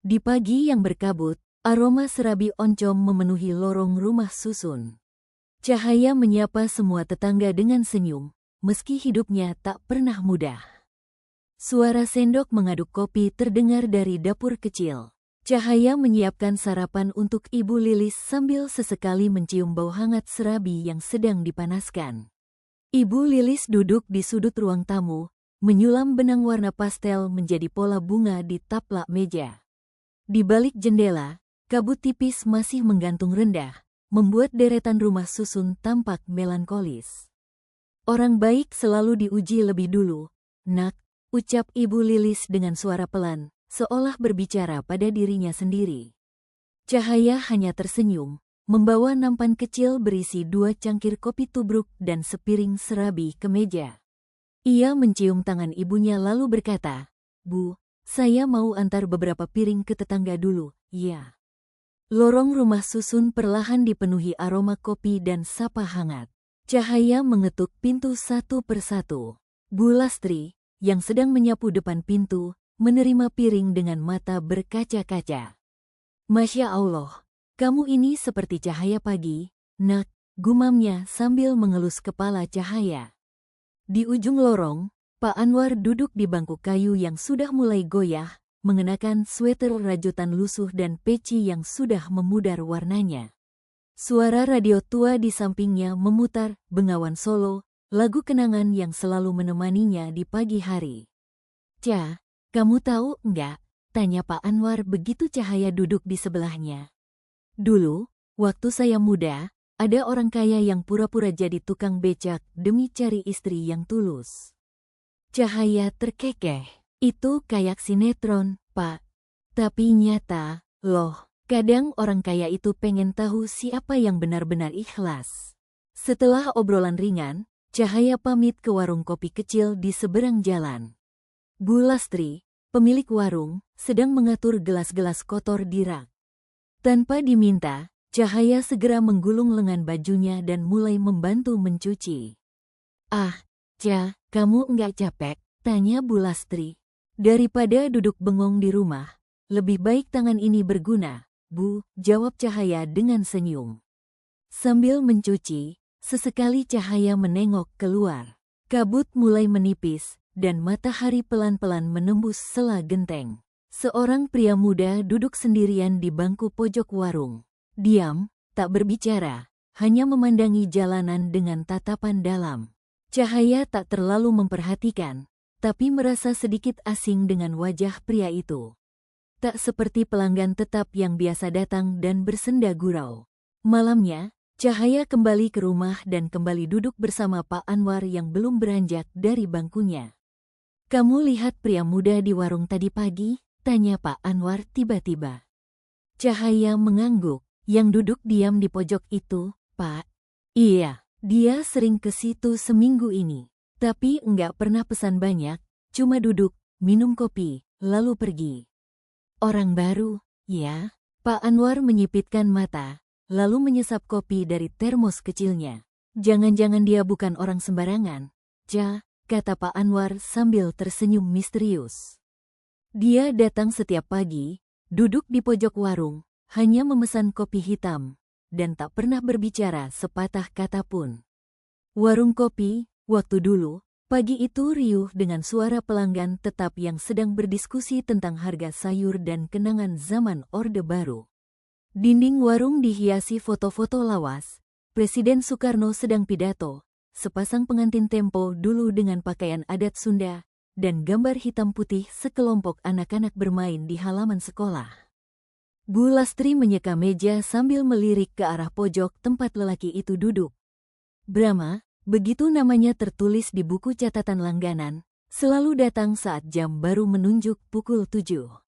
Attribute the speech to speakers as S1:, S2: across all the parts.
S1: Di pagi yang berkabut, aroma serabi oncom memenuhi lorong rumah Susun. Cahaya menyapa semua tetangga dengan senyum, meski hidupnya tak pernah mudah. Suara sendok mengaduk kopi terdengar dari dapur kecil. Cahaya menyiapkan sarapan untuk Ibu Lilis sambil sesekali mencium bau hangat serabi yang sedang dipanaskan. Ibu Lilis duduk di sudut ruang tamu, menyulam benang warna pastel menjadi pola bunga di taplak meja. Di balik jendela, kabut tipis masih menggantung rendah, membuat deretan rumah Susun tampak melankolis. Orang baik selalu diuji lebih dulu, nak, ucap Ibu Lilis dengan suara pelan, seolah berbicara pada dirinya sendiri. Cahaya hanya tersenyum, membawa nampan kecil berisi 2 cangkir kopi tubruk dan sepiring serabi ke meja. Ia mencium tangan ibunya lalu berkata, "Bu, saya mau antar beberapa piring ke tetangga dulu, ya." Lorong rumah Susun perlahan dipenuhi aroma kopi dan sapa hangat. Cahaya mengetuk pintu satu persatu. Bu Lastri, yang sedang menyapu depan pintu, menerima piring dengan mata berkaca-kaca. "Masya Allah, kamu ini seperti cahaya pagi, nak," gumamnya sambil mengelus kepala Cahaya. Di ujung lorong, Pak Anwar duduk di bangku kayu yang sudah mulai goyah, mengenakan sweter rajutan lusuh dan peci yang sudah memudar warnanya. Suara radio tua di sampingnya memutar Bengawan Solo, lagu kenangan yang selalu menemaninya di pagi hari. "Ca, kamu tahu enggak?" tanya Pak Anwar begitu Cahaya duduk di sebelahnya. "Dulu, waktu saya muda, ada orang kaya yang pura-pura jadi tukang becak demi cari istri yang tulus." Cahaya terkekeh. "Itu kayak sinetron, Pak. Tapi nyata, loh. Kadang orang kaya itu pengen tahu siapa yang benar-benar ikhlas." Setelah obrolan ringan, Cahaya pamit ke warung kopi kecil di seberang jalan. Bu Lastri, pemilik warung, sedang mengatur gelas-gelas kotor di rak. Tanpa diminta, Cahaya segera menggulung lengan bajunya dan mulai membantu mencuci. "Ah, Ca, kamu enggak capek?" tanya Bu Lastri. "Daripada duduk bengong di rumah, lebih baik tangan ini berguna, Bu," jawab Cahaya dengan senyum. Sambil mencuci, sesekali Cahaya menengok keluar. Kabut mulai menipis, dan matahari pelan-pelan menembus sela genteng. Seorang pria muda duduk sendirian di bangku pojok warung. Diam, tak berbicara, hanya memandangi jalanan dengan tatapan dalam. Cahaya tak terlalu memperhatikan, tapi merasa sedikit asing dengan wajah pria itu. Tak seperti pelanggan tetap yang biasa datang dan bersenda gurau. Malamnya, Cahaya kembali ke rumah dan kembali duduk bersama Pak Anwar yang belum beranjak dari bangkunya. "Kamu lihat pria muda di warung tadi pagi?" tanya Pak Anwar tiba-tiba. Cahaya mengangguk. "Yang duduk diam di pojok itu, Pak?" "Iya, dia sering ke situ seminggu ini. Tapi enggak pernah pesan banyak, cuma duduk, minum kopi, lalu pergi." "Orang baru, ya?" Pak Anwar menyipitkan mata, lalu menyesap kopi dari termos kecilnya. "Jangan-jangan dia bukan orang sembarangan, Ca," kata Pak Anwar sambil tersenyum misterius. "Dia datang setiap pagi, duduk di pojok warung, hanya memesan kopi hitam, dan tak pernah berbicara sepatah kata pun." Warung kopi, waktu dulu, pagi itu riuh dengan suara pelanggan tetap yang sedang berdiskusi tentang harga sayur dan kenangan zaman Orde Baru. Dinding warung dihiasi foto-foto lawas. Presiden Soekarno sedang pidato, sepasang pengantin Tempo dulu dengan pakaian adat Sunda, dan gambar hitam putih sekelompok anak-anak bermain di halaman sekolah. Bu Lastri menyeka meja sambil melirik ke arah pojok tempat lelaki itu duduk. Brahma, begitu namanya tertulis di buku catatan langganan, selalu datang saat jam baru menunjuk pukul 7.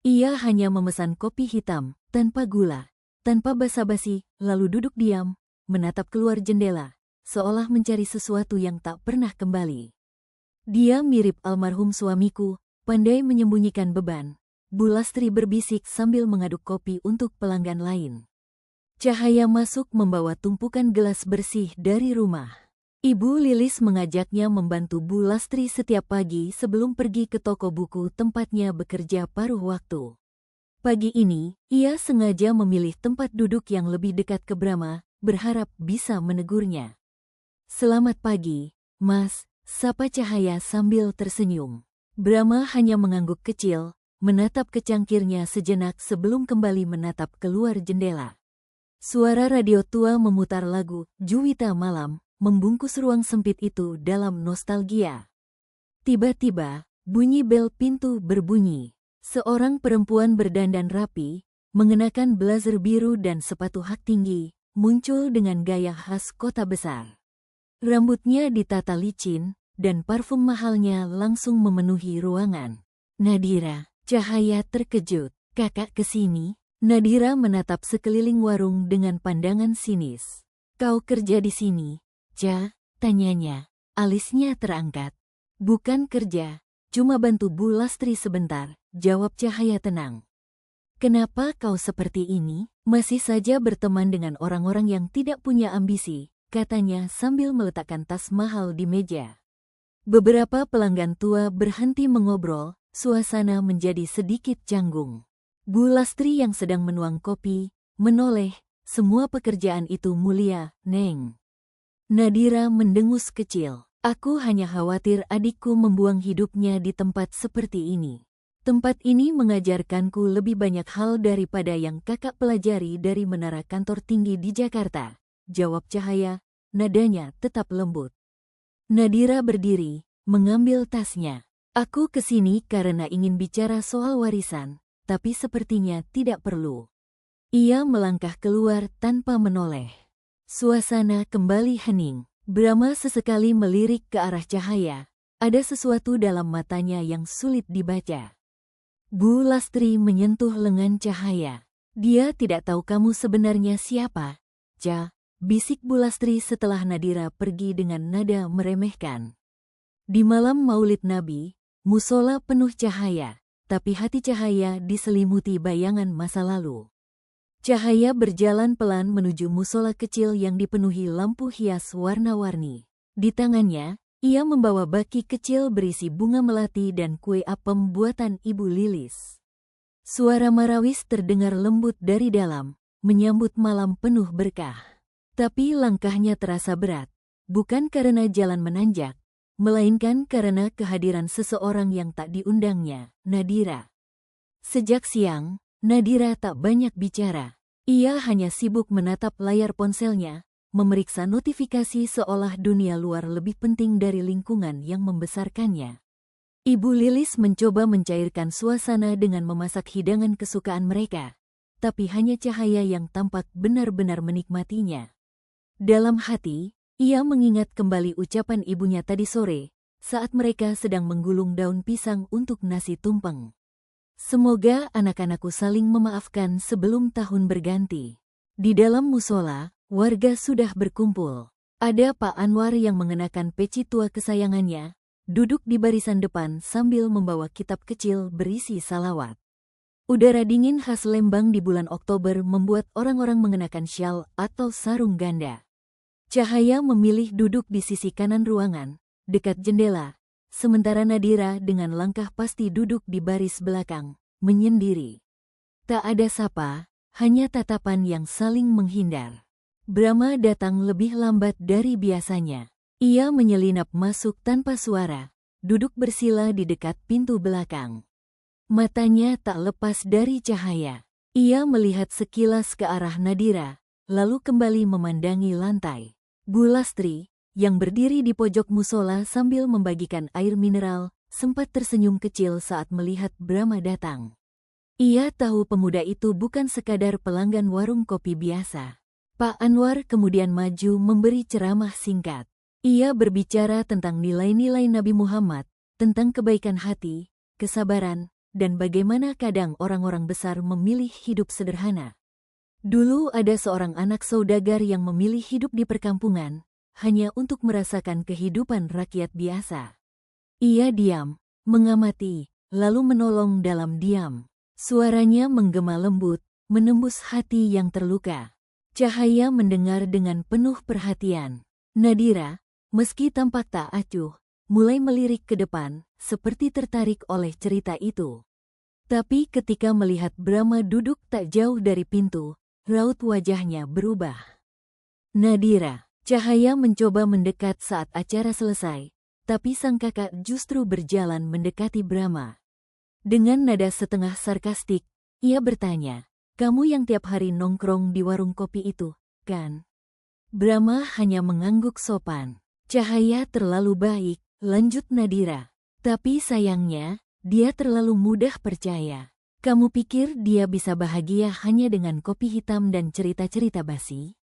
S1: Ia hanya memesan kopi hitam, tanpa gula, tanpa basa-basi, lalu duduk diam, menatap keluar jendela, seolah mencari sesuatu yang tak pernah kembali. "Dia mirip almarhum suamiku, pandai menyembunyikan beban," Bu Lastri berbisik sambil mengaduk kopi untuk pelanggan lain. Cahaya masuk membawa tumpukan gelas bersih dari rumah. Ibu Lilis mengajaknya membantu Bu Lastri setiap pagi sebelum pergi ke toko buku tempatnya bekerja paruh waktu. Pagi ini, ia sengaja memilih tempat duduk yang lebih dekat ke Brahma, berharap bisa menegurnya. "Selamat pagi, Mas," sapa Cahaya sambil tersenyum. Brahma hanya mengangguk kecil, menatap ke cangkirnya sejenak sebelum kembali menatap keluar jendela. Suara radio tua memutar lagu Juwita Malam, membungkus ruang sempit itu dalam nostalgia. Tiba-tiba, bunyi bel pintu berbunyi. Seorang perempuan berdandan rapi, mengenakan blazer biru dan sepatu hak tinggi, muncul dengan gaya khas kota besar. Rambutnya ditata licin, dan parfum mahalnya langsung memenuhi ruangan. "Nadira," Cahaya terkejut. "Kakak kesini?" Nadira menatap sekeliling warung dengan pandangan sinis. "Kau kerja di sini, Ca?" tanyanya. Alisnya terangkat. "Bukan kerja, cuma bantu Bu Lastri sebentar," jawab Cahaya tenang. "Kenapa kau seperti ini?" "Masih saja berteman dengan orang-orang yang tidak punya ambisi," katanya sambil meletakkan tas mahal di meja. Beberapa pelanggan tua berhenti mengobrol, suasana menjadi sedikit canggung. Bu Lastri yang sedang menuang kopi, menoleh, "Semua pekerjaan itu mulia, Neng." Nadira mendengus kecil. "Aku hanya khawatir adikku membuang hidupnya di tempat seperti ini. Tempat ini mengajarkanku lebih banyak hal daripada yang kakak pelajari dari menara kantor tinggi di Jakarta," jawab Cahaya, nadanya tetap lembut. Nadira berdiri, mengambil tasnya. "Aku kesini karena ingin bicara soal warisan, tapi sepertinya tidak perlu." Ia melangkah keluar tanpa menoleh. Suasana kembali hening. Brahma sesekali melirik ke arah Cahaya. Ada sesuatu dalam matanya yang sulit dibaca. Bu Lastri menyentuh lengan Cahaya. "Dia tidak tahu kamu sebenarnya siapa, Ca," bisik Bu Lastri setelah Nadira pergi dengan nada meremehkan. Di malam Maulid Nabi, musola penuh cahaya, tapi hati Cahaya diselimuti bayangan masa lalu. Cahaya berjalan pelan menuju musola kecil yang dipenuhi lampu hias warna-warni. Di tangannya, ia membawa baki kecil berisi bunga melati dan kue apem buatan Ibu Lilis. Suara marawis terdengar lembut dari dalam, menyambut malam penuh berkah. Tapi langkahnya terasa berat, bukan karena jalan menanjak, melainkan karena kehadiran seseorang yang tak diundangnya, Nadira. Sejak siang, Nadira tak banyak bicara. Ia hanya sibuk menatap layar ponselnya, memeriksa notifikasi seolah dunia luar lebih penting dari lingkungan yang membesarkannya. Ibu Lilis mencoba mencairkan suasana dengan memasak hidangan kesukaan mereka, tapi hanya Cahaya yang tampak benar-benar menikmatinya. Dalam hati, ia mengingat kembali ucapan ibunya tadi sore, saat mereka sedang menggulung daun pisang untuk nasi tumpeng. "Semoga anak-anakku saling memaafkan sebelum tahun berganti." Di dalam musola, warga sudah berkumpul. Ada Pak Anwar yang mengenakan peci tua kesayangannya, duduk di barisan depan sambil membawa kitab kecil berisi salawat. Udara dingin khas Lembang di bulan Oktober membuat orang-orang mengenakan syal atau sarung ganda. Cahaya memilih duduk di sisi kanan ruangan, dekat jendela, sementara Nadira dengan langkah pasti duduk di baris belakang, menyendiri. Tak ada sapa, hanya tatapan yang saling menghindar. Brahma datang lebih lambat dari biasanya. Ia menyelinap masuk tanpa suara, duduk bersila di dekat pintu belakang. Matanya tak lepas dari Cahaya. Ia melihat sekilas ke arah Nadira, lalu kembali memandangi lantai. Bu Lastri, yang berdiri di pojok musola sambil membagikan air mineral, sempat tersenyum kecil saat melihat Brahma datang. Ia tahu pemuda itu bukan sekadar pelanggan warung kopi biasa. Pak Anwar kemudian maju memberi ceramah singkat. Ia berbicara tentang nilai-nilai Nabi Muhammad, tentang kebaikan hati, kesabaran, dan bagaimana kadang orang-orang besar memilih hidup sederhana. Dulu ada seorang anak saudagar yang memilih hidup di perkampungan, hanya untuk merasakan kehidupan rakyat biasa. Ia diam, mengamati, lalu menolong dalam diam. Suaranya menggema lembut, menembus hati yang terluka. Cahaya mendengar dengan penuh perhatian. Nadira, meski tampak tak acuh, mulai melirik ke depan, seperti tertarik oleh cerita itu. Tapi ketika melihat Brahma duduk tak jauh dari pintu, raut wajahnya berubah. Nadira, Cahaya mencoba mendekat saat acara selesai, tapi sang kakak justru berjalan mendekati Brahma. Dengan nada setengah sarkastik, ia bertanya, "Kamu yang tiap hari nongkrong di warung kopi itu, kan?" Brahma hanya mengangguk sopan. "Cahaya terlalu baik," lanjut Nadira. "Tapi sayangnya, dia terlalu mudah percaya. Kamu pikir dia bisa bahagia hanya dengan kopi hitam dan cerita-cerita basi?"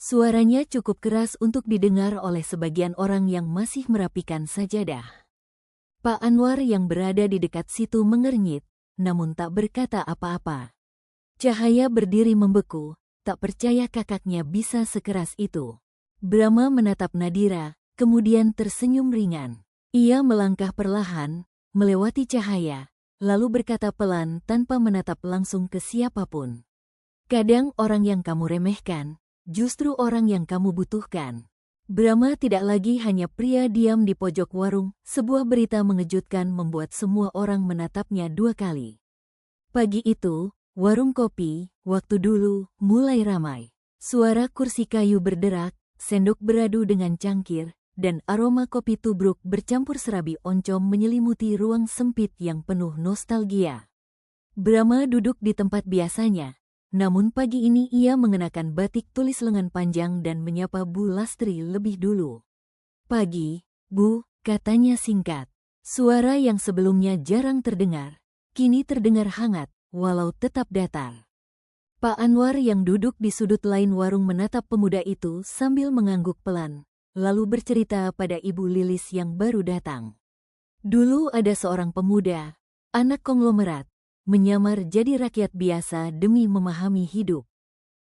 S1: Suaranya cukup keras untuk didengar oleh sebagian orang yang masih merapikan sajadah. Pak Anwar yang berada di dekat situ mengernyit, namun tak berkata apa-apa. Cahaya berdiri membeku, tak percaya kakaknya bisa sekeras itu. Brahma menatap Nadira, kemudian tersenyum ringan. Ia melangkah perlahan, melewati Cahaya, lalu berkata pelan tanpa menatap langsung ke siapapun. "Kadang orang yang kamu remehkan, justru orang yang kamu butuhkan." Brahma tidak lagi hanya pria diam di pojok warung, sebuah berita mengejutkan membuat semua orang menatapnya dua kali. Pagi itu, warung kopi, waktu dulu, mulai ramai. Suara kursi kayu berderak, sendok beradu dengan cangkir, dan aroma kopi tubruk bercampur serabi oncom menyelimuti ruang sempit yang penuh nostalgia. Brahma duduk di tempat biasanya, namun pagi ini ia mengenakan batik tulis lengan panjang dan menyapa Bu Lastri lebih dulu. "Pagi, Bu," katanya singkat. Suara yang sebelumnya jarang terdengar, kini terdengar hangat, walau tetap datar. Pak Anwar yang duduk di sudut lain warung menatap pemuda itu sambil mengangguk pelan, lalu bercerita pada Ibu Lilis yang baru datang. Dulu ada seorang pemuda, anak konglomerat, menyamar jadi rakyat biasa demi memahami hidup.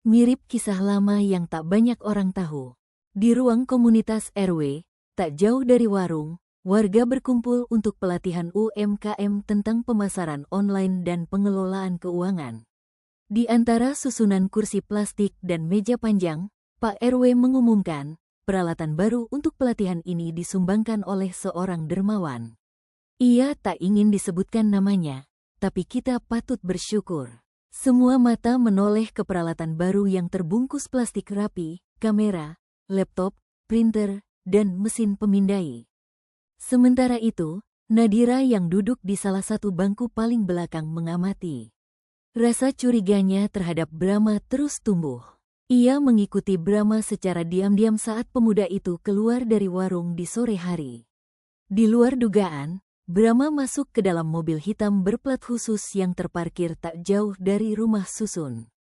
S1: Mirip kisah lama yang tak banyak orang tahu. Di ruang komunitas RW, tak jauh dari warung, warga berkumpul untuk pelatihan UMKM tentang pemasaran online dan pengelolaan keuangan. Di antara susunan kursi plastik dan meja panjang, Pak RW mengumumkan, peralatan baru untuk pelatihan ini disumbangkan oleh seorang dermawan. Ia tak ingin disebutkan namanya, tapi kita patut bersyukur. Semua mata menoleh ke peralatan baru yang terbungkus plastik rapi, kamera, laptop, printer, dan mesin pemindai. Sementara itu, Nadira yang duduk di salah satu bangku paling belakang mengamati. Rasa curiganya terhadap Brahma terus tumbuh. Ia mengikuti Brahma secara diam-diam saat pemuda itu keluar dari warung di sore hari. Di luar dugaan, Brahma masuk ke dalam mobil hitam berplat khusus yang terparkir tak jauh dari rumah susun.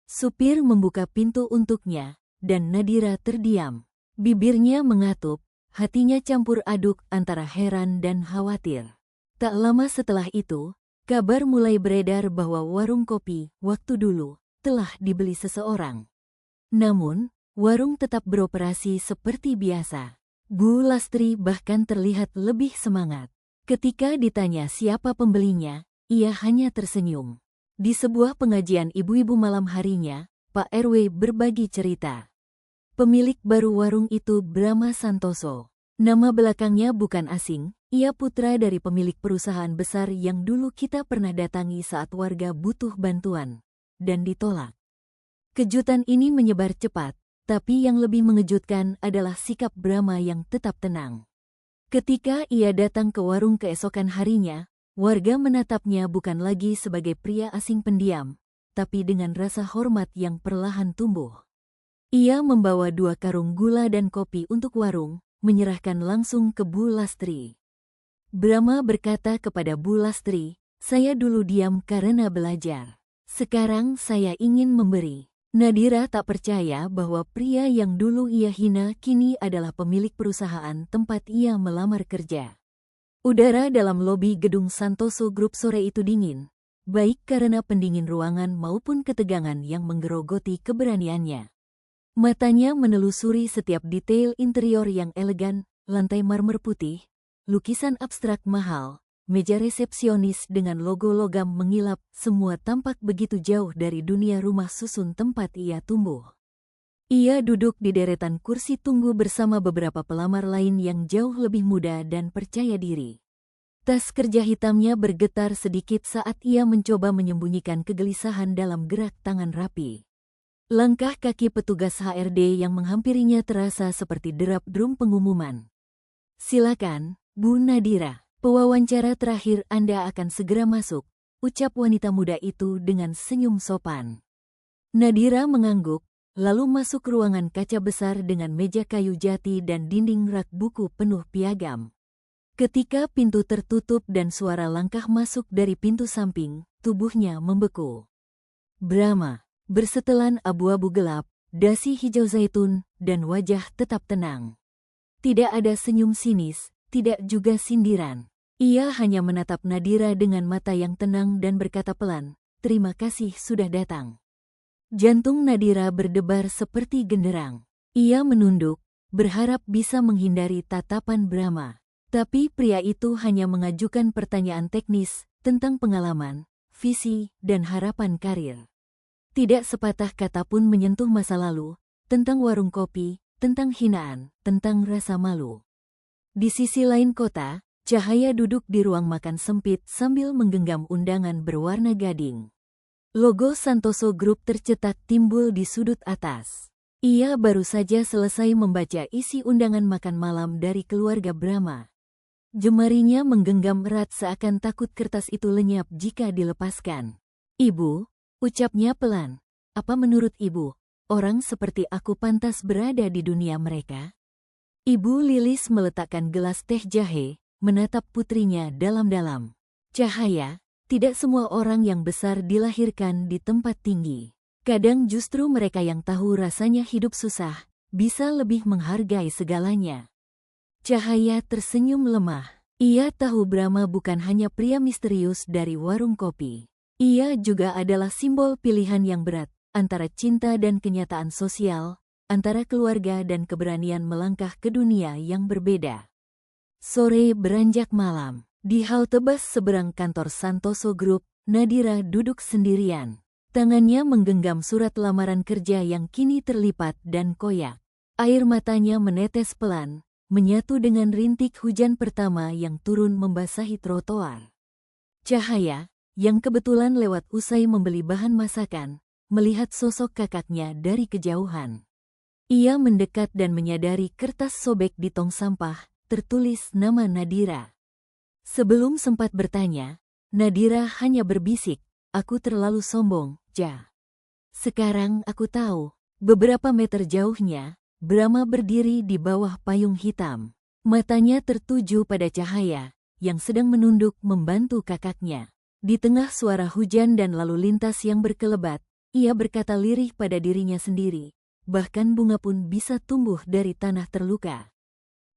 S1: Supir membuka pintu untuknya, dan Nadira terdiam. Bibirnya mengatup, hatinya campur aduk antara heran dan khawatir. Tak lama setelah itu, kabar mulai beredar bahwa warung kopi, waktu dulu, telah dibeli seseorang. Namun, warung tetap beroperasi seperti biasa. Bu Lastri bahkan terlihat lebih semangat. Ketika ditanya siapa pembelinya, ia hanya tersenyum. Di sebuah pengajian ibu-ibu malam harinya, Pak RW berbagi cerita. Pemilik baru warung itu Brahma Santoso. Nama belakangnya bukan asing, ia putra dari pemilik perusahaan besar yang dulu kita pernah datangi saat warga butuh bantuan, dan ditolak. Kejutan ini menyebar cepat, tapi yang lebih mengejutkan adalah sikap Brahma yang tetap tenang. Ketika ia datang ke warung keesokan harinya, warga menatapnya bukan lagi sebagai pria asing pendiam, tapi dengan rasa hormat yang perlahan tumbuh. Ia membawa 2 karung gula dan kopi untuk warung, menyerahkan langsung ke Bu Lastri. Brahma berkata kepada Bu Lastri, "Saya dulu diam karena belajar. Sekarang saya ingin memberi." Nadira tak percaya bahwa pria yang dulu ia hina kini adalah pemilik perusahaan tempat ia melamar kerja. Udara dalam lobi gedung Santoso Group sore itu dingin, baik karena pendingin ruangan maupun ketegangan yang menggerogoti keberaniannya. Matanya menelusuri setiap detail interior yang elegan, lantai marmer putih, lukisan abstrak mahal, meja resepsionis dengan logo logam mengilap, semua tampak begitu jauh dari dunia rumah susun tempat ia tumbuh. Ia duduk di deretan kursi tunggu bersama beberapa pelamar lain yang jauh lebih muda dan percaya diri. Tas kerja hitamnya bergetar sedikit saat ia mencoba menyembunyikan kegelisahan dalam gerak tangan rapi. Langkah kaki petugas HRD yang menghampirinya terasa seperti derap drum pengumuman. "Silakan, Bu Nadira. Pewawancara terakhir Anda akan segera masuk," ucap wanita muda itu dengan senyum sopan. Nadira mengangguk, lalu masuk ruangan kaca besar dengan meja kayu jati dan dinding rak buku penuh piagam. Ketika pintu tertutup dan suara langkah masuk dari pintu samping, tubuhnya membeku. Brahma, bersetelan abu-abu gelap, dasi hijau zaitun, dan wajah tetap tenang. Tidak ada senyum sinis, tidak juga sindiran. Ia hanya menatap Nadira dengan mata yang tenang dan berkata pelan, "Terima kasih sudah datang." Jantung Nadira berdebar seperti genderang. Ia menunduk, berharap bisa menghindari tatapan Brahma. Tapi pria itu hanya mengajukan pertanyaan teknis tentang pengalaman, visi, dan harapan karir. Tidak sepatah kata pun menyentuh masa lalu, tentang warung kopi, tentang hinaan, tentang rasa malu. Di sisi lain kota, Cahaya duduk di ruang makan sempit sambil menggenggam undangan berwarna gading. Logo Santoso Group tercetak timbul di sudut atas. Ia baru saja selesai membaca isi undangan makan malam dari keluarga Brahma. Jemarinya menggenggam erat seakan takut kertas itu lenyap jika dilepaskan. "Ibu," ucapnya pelan, "apa menurut Ibu, orang seperti aku pantas berada di dunia mereka?" Ibu Lilis meletakkan gelas teh jahe, menatap putrinya dalam-dalam. "Cahaya, tidak semua orang yang besar dilahirkan di tempat tinggi. Kadang justru mereka yang tahu rasanya hidup susah, bisa lebih menghargai segalanya." Cahaya tersenyum lemah. Ia tahu Brahma bukan hanya pria misterius dari warung kopi. Ia juga adalah simbol pilihan yang berat, antara cinta dan kenyataan sosial, antara keluarga dan keberanian melangkah ke dunia yang berbeda. Sore beranjak malam. Di halte bus seberang kantor Santoso Group, Nadira duduk sendirian. Tangannya menggenggam surat lamaran kerja yang kini terlipat dan koyak. Air matanya menetes pelan, menyatu dengan rintik hujan pertama yang turun membasahi trotoar. Cahaya, yang kebetulan lewat usai membeli bahan masakan, melihat sosok kakaknya dari kejauhan. Ia mendekat dan menyadari kertas sobek di tong sampah, tertulis nama Nadira. Sebelum sempat bertanya, Nadira hanya berbisik, "Aku terlalu sombong, Ja." Sekarang aku tahu. Beberapa meter jauhnya, Brahma berdiri di bawah payung hitam. Matanya tertuju pada Cahaya, yang sedang menunduk membantu kakaknya. Di tengah suara hujan dan lalu lintas yang berkelebat, ia berkata lirih pada dirinya sendiri, bahkan bunga pun bisa tumbuh dari tanah terluka.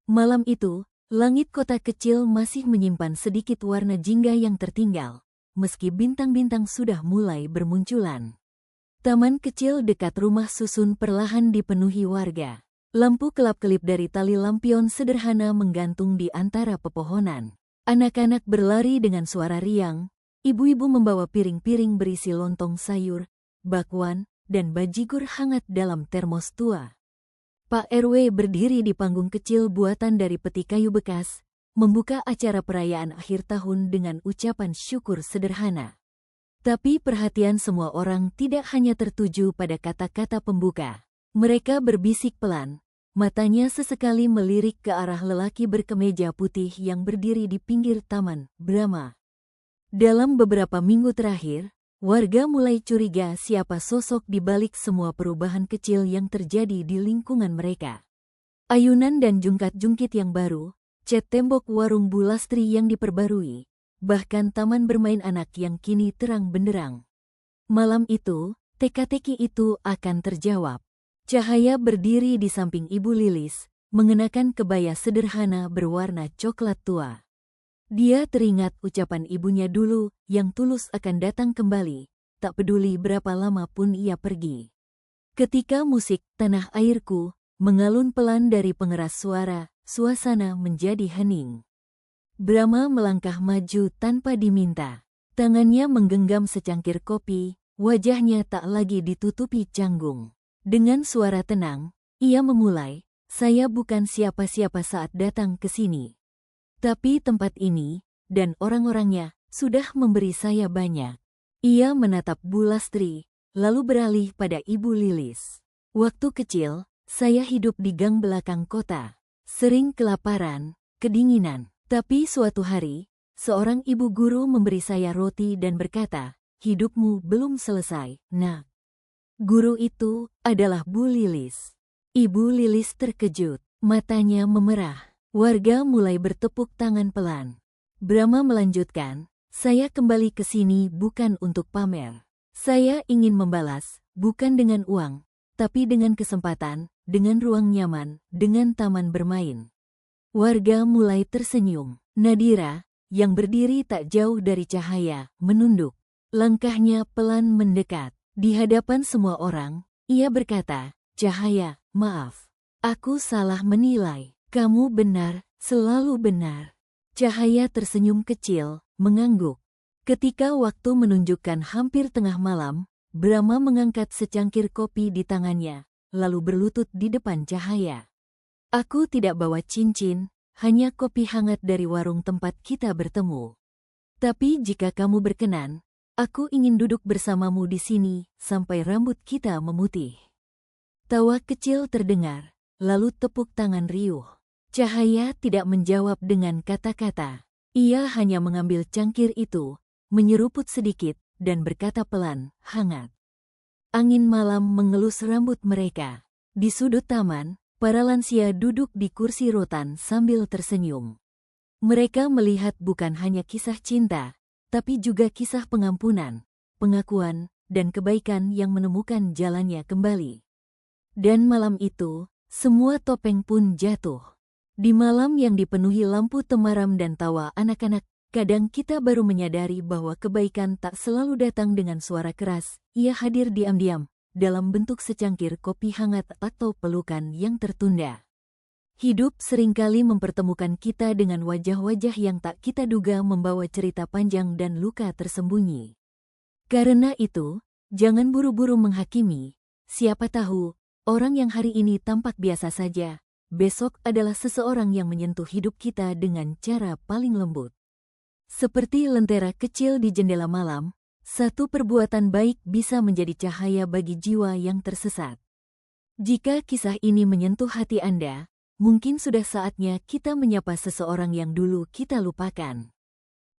S1: Malam itu, langit kota kecil masih menyimpan sedikit warna jingga yang tertinggal, meski bintang-bintang sudah mulai bermunculan. Taman kecil dekat rumah susun perlahan dipenuhi warga. Lampu kelap-kelip dari tali lampion sederhana menggantung di antara pepohonan. Anak-anak berlari dengan suara riang, ibu-ibu membawa piring-piring berisi lontong sayur, bakwan, dan bajigur hangat dalam termos tua. Pak RW berdiri di panggung kecil buatan dari peti kayu bekas, membuka acara perayaan akhir tahun dengan ucapan syukur sederhana. Tapi perhatian semua orang tidak hanya tertuju pada kata-kata pembuka. Mereka berbisik pelan, matanya sesekali melirik ke arah lelaki berkemeja putih yang berdiri di pinggir taman, Brahma. Dalam beberapa minggu terakhir, warga mulai curiga siapa sosok di balik semua perubahan kecil yang terjadi di lingkungan mereka. Ayunan dan jungkat-jungkit yang baru, cat tembok warung Bu Lastri yang diperbarui, bahkan taman bermain anak yang kini terang benderang. Malam itu, teka-teki itu akan terjawab. Cahaya berdiri di samping Ibu Lilis, mengenakan kebaya sederhana berwarna coklat tua. Dia teringat ucapan ibunya dulu yang tulus akan datang kembali, tak peduli berapa lama pun ia pergi. Ketika musik Tanah Airku mengalun pelan dari pengeras suara, suasana menjadi hening. Brahma melangkah maju tanpa diminta. Tangannya menggenggam secangkir kopi, wajahnya tak lagi ditutupi canggung. Dengan suara tenang, ia memulai, "Saya bukan siapa-siapa saat datang ke sini. Tapi tempat ini, dan orang-orangnya sudah memberi saya banyak. Ia menatap Bu Lastri, lalu beralih pada Ibu Lilis. Waktu kecil, saya hidup di gang belakang kota. Sering kelaparan, kedinginan. Tapi suatu hari, seorang ibu guru memberi saya roti dan berkata, "Hidupmu belum selesai, nak." Guru itu adalah Bu Lilis. Ibu Lilis terkejut, matanya memerah. Warga mulai bertepuk tangan pelan. Brahma melanjutkan, "Saya kembali ke sini bukan untuk pamer. Saya ingin membalas, bukan dengan uang, tapi dengan kesempatan, dengan ruang nyaman, dengan taman bermain." Warga mulai tersenyum. Nadira, yang berdiri tak jauh dari Cahaya, menunduk. Langkahnya pelan mendekat. Di hadapan semua orang, ia berkata, "Cahaya, maaf. Aku salah menilai. Kamu benar, selalu benar." Cahaya tersenyum kecil, mengangguk. Ketika waktu menunjukkan hampir tengah malam, Brahma mengangkat secangkir kopi di tangannya, lalu berlutut di depan Cahaya. "Aku tidak bawa cincin, hanya kopi hangat dari warung tempat kita bertemu. Tapi jika kamu berkenan, aku ingin duduk bersamamu di sini sampai rambut kita memutih." Tawa kecil terdengar, lalu tepuk tangan riuh. Cahaya tidak menjawab dengan kata-kata. Ia hanya mengambil cangkir itu, menyeruput sedikit, dan berkata pelan, hangat. Angin malam mengelus rambut mereka. Di sudut taman, para lansia duduk di kursi rotan sambil tersenyum. Mereka melihat bukan hanya kisah cinta, tapi juga kisah pengampunan, pengakuan, dan kebaikan yang menemukan jalannya kembali. Dan malam itu, semua topeng pun jatuh. Di malam yang dipenuhi lampu temaram dan tawa anak-anak, kadang kita baru menyadari bahwa kebaikan tak selalu datang dengan suara keras. Ia hadir diam-diam, dalam bentuk secangkir kopi hangat atau pelukan yang tertunda. Hidup seringkali mempertemukan kita dengan wajah-wajah yang tak kita duga membawa cerita panjang dan luka tersembunyi. Karena itu, jangan buru-buru menghakimi. Siapa tahu, orang yang hari ini tampak biasa saja, besok adalah seseorang yang menyentuh hidup kita dengan cara paling lembut. Seperti lentera kecil di jendela malam, satu perbuatan baik bisa menjadi cahaya bagi jiwa yang tersesat. Jika kisah ini menyentuh hati Anda, mungkin sudah saatnya kita menyapa seseorang yang dulu kita lupakan.